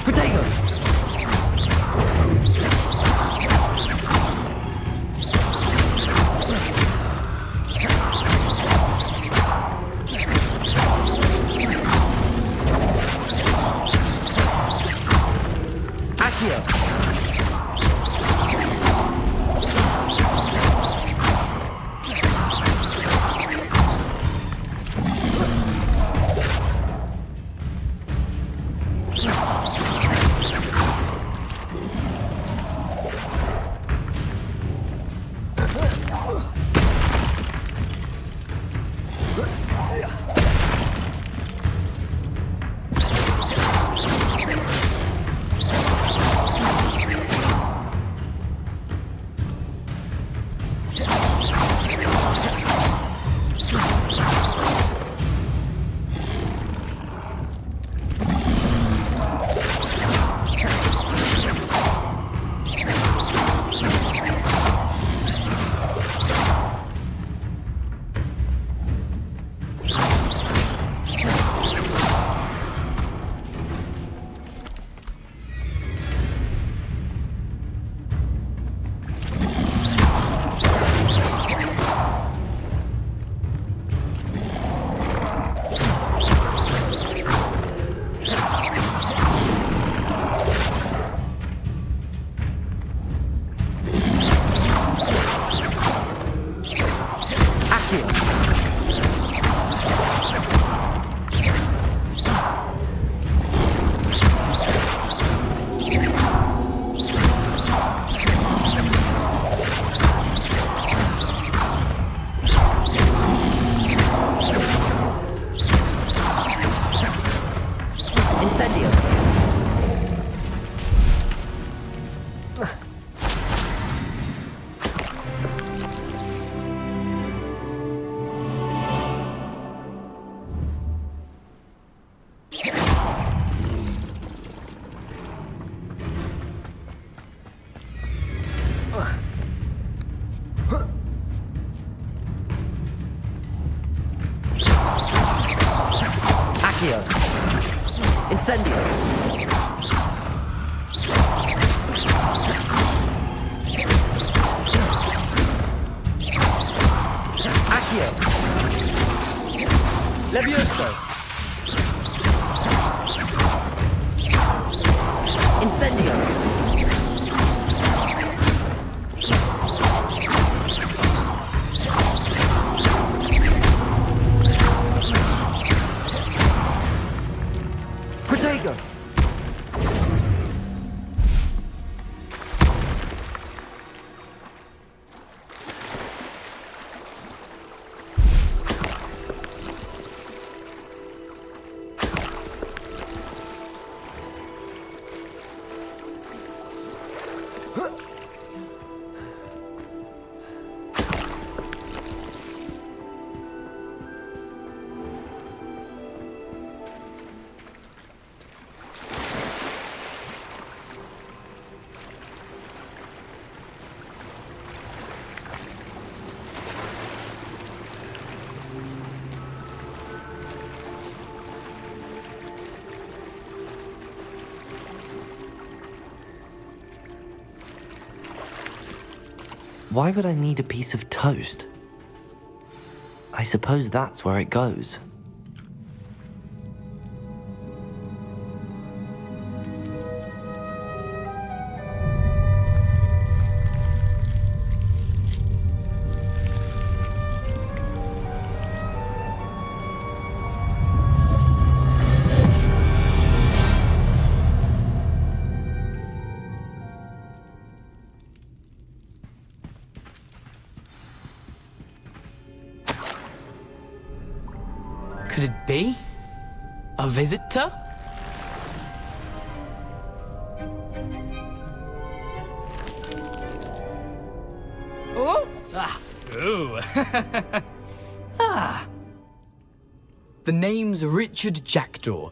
Protego! Accio. Incendio. Accio. Levioso. Incendio. Protego. Why would I need a piece of toast? I suppose that's where it goes. Could it be? A visitor? Oh! Ah! Ooh! Ah! The name's Richard Jackdaw.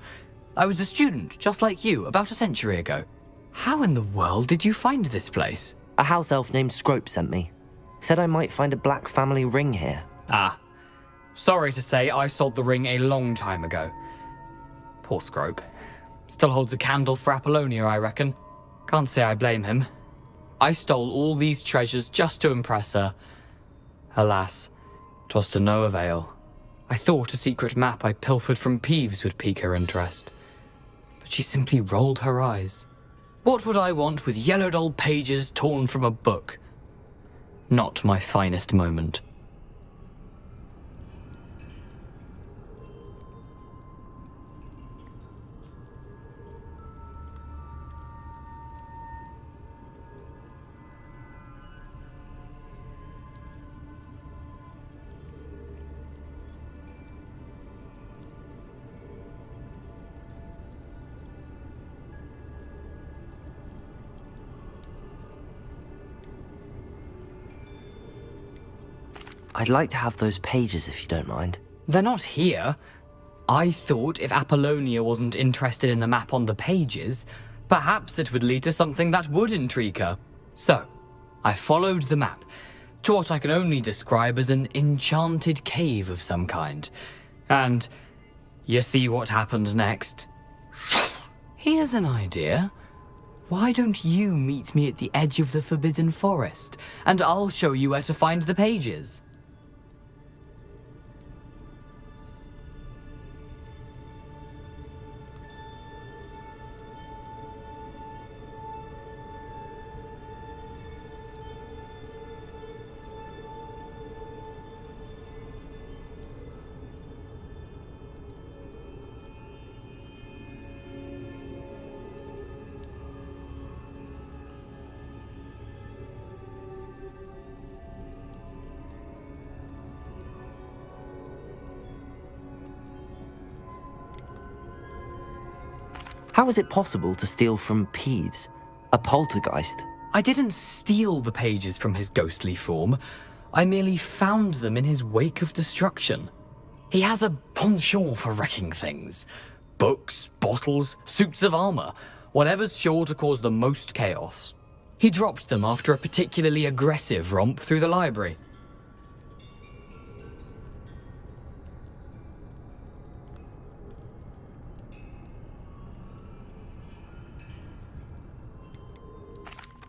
I was a student, just like you, about a century ago. How in the world did you find this place? A house elf named Scrope sent me. Said I might find a black family ring here. Ah. Sorry to say, I sold the ring a long time ago. Poor Scrope. Still holds a candle for Apollonia, I reckon. Can't say I blame him. I stole all these treasures just to impress her. Alas, 'twas to no avail. I thought a secret map I pilfered from Peeves would pique her interest. But she simply rolled her eyes. What would I want with yellowed old pages torn from a book? Not my finest moment. I'd like to have those pages if you don't mind. They're not here. I thought if Apollonia wasn't interested in the map on the pages, perhaps it would lead to something that would intrigue her. So, I followed the map to what I can only describe as an enchanted cave of some kind. And you see what happened next? Here's an idea. Why don't you meet me at the edge of the Forbidden Forest, and I'll show you where to find the pages? How is it possible to steal from Peeves, a poltergeist? I didn't steal the pages from his ghostly form. I merely found them in his wake of destruction. He has a penchant for wrecking things. Books, bottles, suits of armor, whatever's sure to cause the most chaos. He dropped them after a particularly aggressive romp through the library.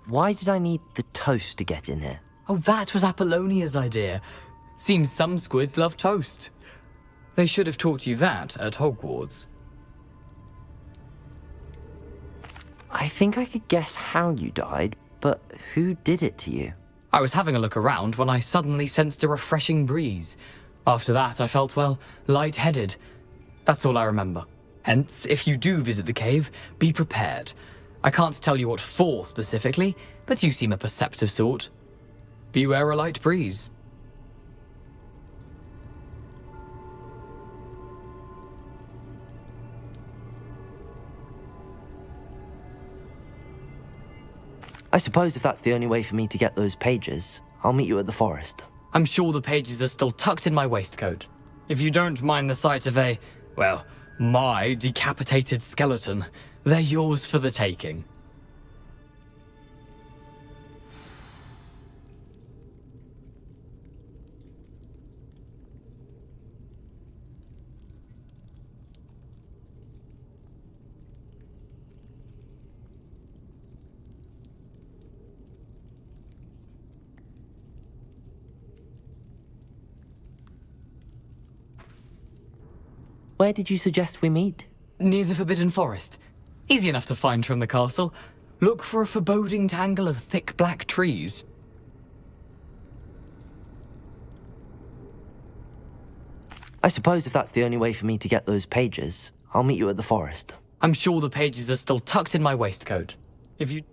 Why did I need the toast to get in here? Oh, that was Apollonia's idea. Seems some squids love toast. They should have taught you that at Hogwarts. I think I could guess how you died, but who did it to you? I was having a look around when I suddenly sensed a refreshing breeze. After that, I felt, well, lightheaded. That's all I remember. Hence, if you do visit the cave, be prepared. I can't tell you what for specifically, but you seem a perceptive sort. Beware a light breeze. I suppose if that's the only way for me to get those pages, I'll meet you at the forest. I'm sure the pages are still tucked in my waistcoat. If you don't mind the sight of a, well, my decapitated skeleton, they're yours for the taking. Where did you suggest we meet? Near the Forbidden Forest. Easy enough to find from the castle. Look for a foreboding tangle of thick black trees. I suppose if that's the only way for me to get those pages, I'll meet you at the forest. I'm sure the pages are still tucked in my waistcoat. If you...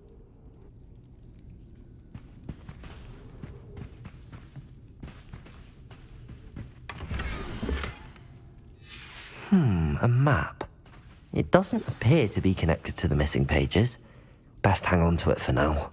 A map. It doesn't appear to be connected to the missing pages. Best hang on to it for now.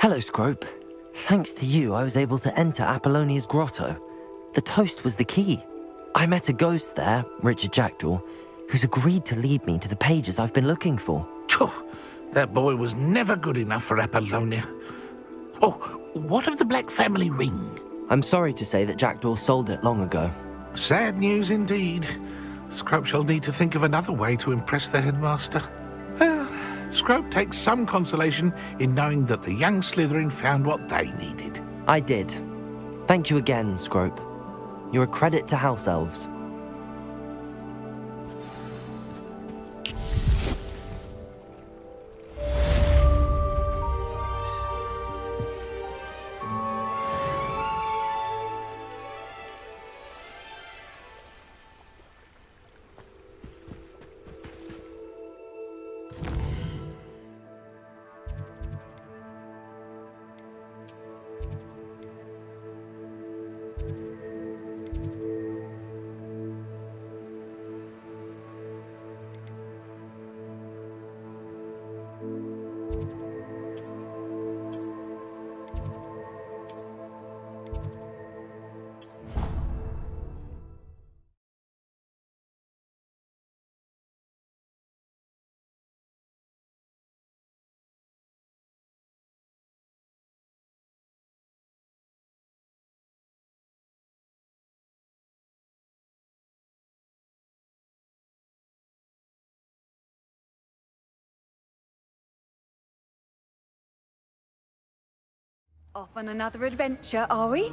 Hello, Scrope. Thanks to you, I was able to enter Apollonia's grotto. The toast was the key. I met a ghost there, Richard Jackdaw, who's agreed to lead me to the pages I've been looking for. Phew, that boy was never good enough for Apollonia. Oh, what of the Black family ring? I'm sorry to say that Jackdaw sold it long ago. Sad news indeed. Scrope shall need to think of another way to impress the headmaster. Scrope takes some consolation in knowing that the young Slytherin found what they needed. I did. Thank you again, Scrope. You're a credit to House Elves. Off on another adventure, are we?